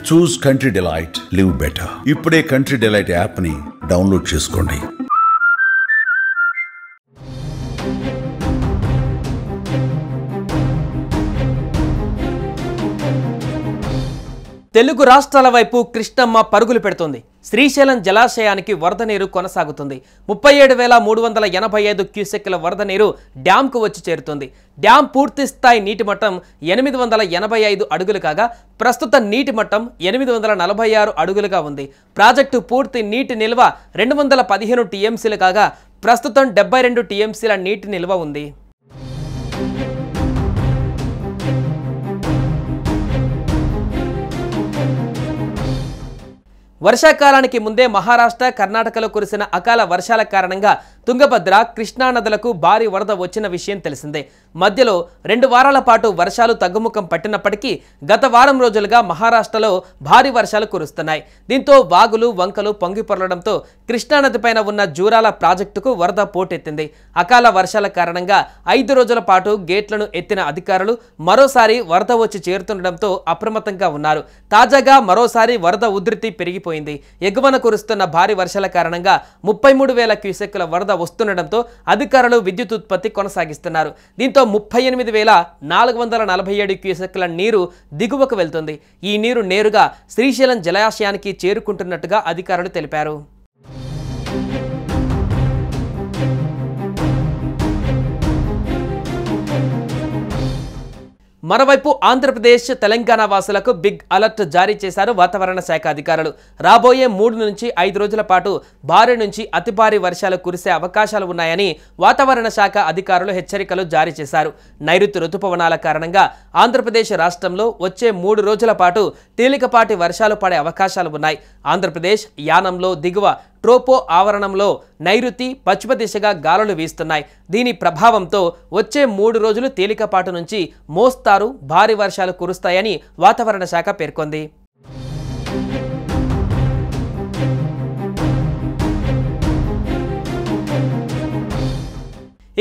చూస్ country delight, live better. ఇప్పుడే country delight app ని download చేసుకోండి. తెలుగు రాష్ట్రాల వైపు కృష్ణమ్మ పరుగులు పెడుతోంది. శ్రీశైలం జలాశయానికి వరద నీరు కొనసాగుతుంది. 37,385 క్యూసెక్కుల వరద నీరు డ్యాంకు వచ్చి చేరుతుంది. డ్యాం పూర్తి స్థాయి నీటి మట్టం 885 అడుగులు కాగా ప్రస్తుత నీటి మట్టం 846 అడుగులుగా ఉంది. ప్రాజెక్టు పూర్తి నీటి నిల్వ 215 టీఎంసీలు కాగా ప్రస్తుతం 72 టీఎంసీల నీటి నిల్వ ఉంది. వర్షాకాలానికి ముందే మహారాష్ట్ర, కర్ణాటకలో కురిసిన అకాల వర్షాల కారణంగా తుంగభద్ర, కృష్ణా నదులకు భారీ వరద వచ్చిన విషయం తెలిసిందే. మధ్యలో 2 వారాల పాటు వర్షాలు తగ్గుముఖం పట్టినప్పటికీ గత వారం రోజులుగా మహారాష్ట్రలో భారీ వర్షాలు కురుస్తున్నాయి. దీంతో వాగులు, వంకలు పొంగిపొరలడంతో కృష్ణానదిపైన ఉన్న జూరాల ప్రాజెక్టుకు వరద పోటెత్తింది. అకాల వర్షాల కారణంగా 5 రోజుల పాటు గేట్లను ఎత్తిన అధికారులు మరోసారి వరద వచ్చి చేరుతుండటంతో అప్రమత్తంగా ఉన్నారు. తాజాగా మరోసారి వరద ఉధృతి పెరిగిపోయింది. ఎగువన కురుస్తున్న భారీ వర్షాల కారణంగా 33,000 క్యూసెక్కుల వరద వస్తుండటంతో అధికారులు విద్యుత్ ఉత్పత్తి కొనసాగిస్తున్నారు. దీంతో 38,447 క్యూసెక్కుల నీరు దిగువకు వెళ్తుంది. ఈ నీరు నేరుగా శ్రీశైలం జలాశయానికి చేరుకుంటున్నట్టుగా అధికారులు తెలిపారు. మరోవైపు ఆంధ్రప్రదేశ్, తెలంగాణ వాసులకు బిగ్ అలర్ట్ జారీ చేశారు వాతావరణ శాఖ అధికారులు. రాబోయే 3 నుంచి 5 రోజుల పాటు భారీ నుంచి అతి భారీ వర్షాలు కురిసే అవకాశాలు ఉన్నాయని వాతావరణ శాఖ అధికారులు హెచ్చరికలు జారీ చేశారు. నైరుతి రుతుపవనాల కారణంగా ఆంధ్రప్రదేశ్ రాష్ట్రంలో వచ్చే 3 రోజుల పాటు తేలికపాటి వర్షాలు పడే అవకాశాలు ఉన్నాయి. ఆంధ్రప్రదేశ్ యానంలో దిగువ ట్రోపో ఆవరణంలో నైరుతి, పశ్చిమ దిశగా గాలులు వీస్తున్నాయి. దీని ప్రభావంతో వచ్చే 3 రోజులు తేలికపాటు నుంచి మోస్తారు భారీ వర్షాలు కురుస్తాయని వాతావరణ శాఖ పేర్కొంది.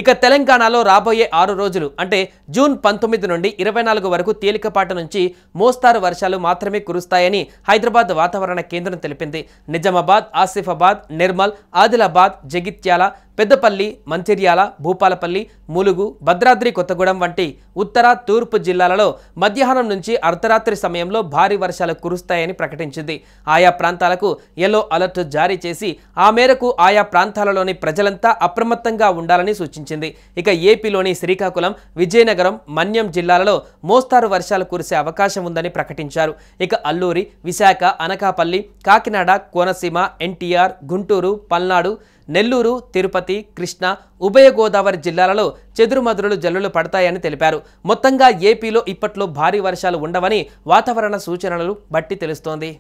ఇక తెలంగాణలో రాబోయే 6 రోజులు అంటే జూన్ 19 నుండి 24 వరకు తేలికపాటి నుంచి మోస్తారు వర్షాలు మాత్రమే కురుస్తాయని హైదరాబాద్ వాతావరణ కేంద్రం తెలిపింది. నిజామాబాద్, ఆసిఫాబాద్, నిర్మల్, ఆదిలాబాద్, జగిత్యాల, పెద్దపల్లి, మంచిర్యాల, భూపాలపల్లి, ములుగు, భద్రాద్రి కొత్తగూడెం వంటి ఉత్తర, తూర్పు జిల్లాలలో మధ్యాహ్నం నుంచి అర్ధరాత్రి సమయంలో భారీ వర్షాలు కురుస్తాయని ప్రకటించింది. ఆయా ప్రాంతాలకు యెల్లో అలర్ట్ జారీ చేసి ఆ మేరకు ఆయా ప్రాంతాలలోని ప్రజలంతా అప్రమత్తంగా ఉండాలని సూచించింది. ఇక ఏపీలోని శ్రీకాకుళం, విజయనగరం, మన్యం జిల్లాలలో మోస్తారు వర్షాలు కురిసే అవకాశం ఉందని ప్రకటించారు. ఇక అల్లూరి, విశాఖ, అనకాపల్లి, కాకినాడ, కోనసీమ, ఎన్టీఆర్, గుంటూరు, పల్నాడు, నెల్లూరు, తిరుపతి, కృష్ణా, ఉభయ గోదావరి జిల్లాలలో చెదురుమదురులు జల్లులు పడతాయని తెలిపారు. మొత్తంగా ఏపీలో ఇప్పట్లో భారీ వర్షాలు ఉండవని వాతావరణ సూచనలు బట్టి తెలుస్తోంది.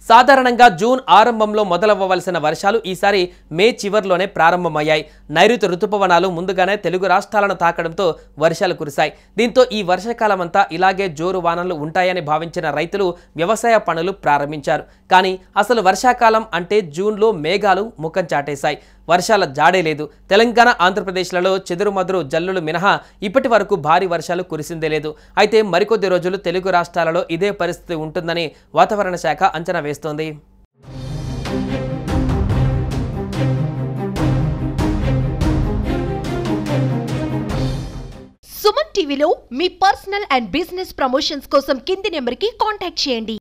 సాధారణంగా జూన్ ఆరంభంలో మొదలవ్వవలసిన వర్షాలు ఈసారి మే చివర్లోనే ప్రారంభమయ్యాయి. నైరుతి రుతుపవనాలు ముందుగానే తెలుగు రాష్ట్రాలను తాకడంతో వర్షాలు కురిశాయి. దీంతో ఈ వర్షాకాలం అంతా ఇలాగే జోరు వానలు ఉంటాయని భావించిన రైతులు వ్యవసాయ పనులు ప్రారంభించారు. కానీ అసలు వర్షాకాలం అంటే జూన్లో మేఘాలు ముఖం చాటేశాయి. వర్షాల జాడే లేదు. తెలంగాణ, ఆంధ్రప్రదేశ్లలో చెదురుమదురు జల్లులు మినహా ఇప్పటి వరకు భారీ వర్షాలు కురిసిందే లేదు. అయితే మరికొద్ది రోజులు తెలుగు రాష్ట్రాలలో ఇదే పరిస్థితి ఉంటుందని వాతావరణ శాఖ అంచనా వేస్తోంది. సుమన్ టీవీలో మీ పర్సనల్ అండ్ బిజినెస్ ప్రమోషన్స్ కోసం కింది నెంబర్కి కాంటాక్ట్ చేయండి.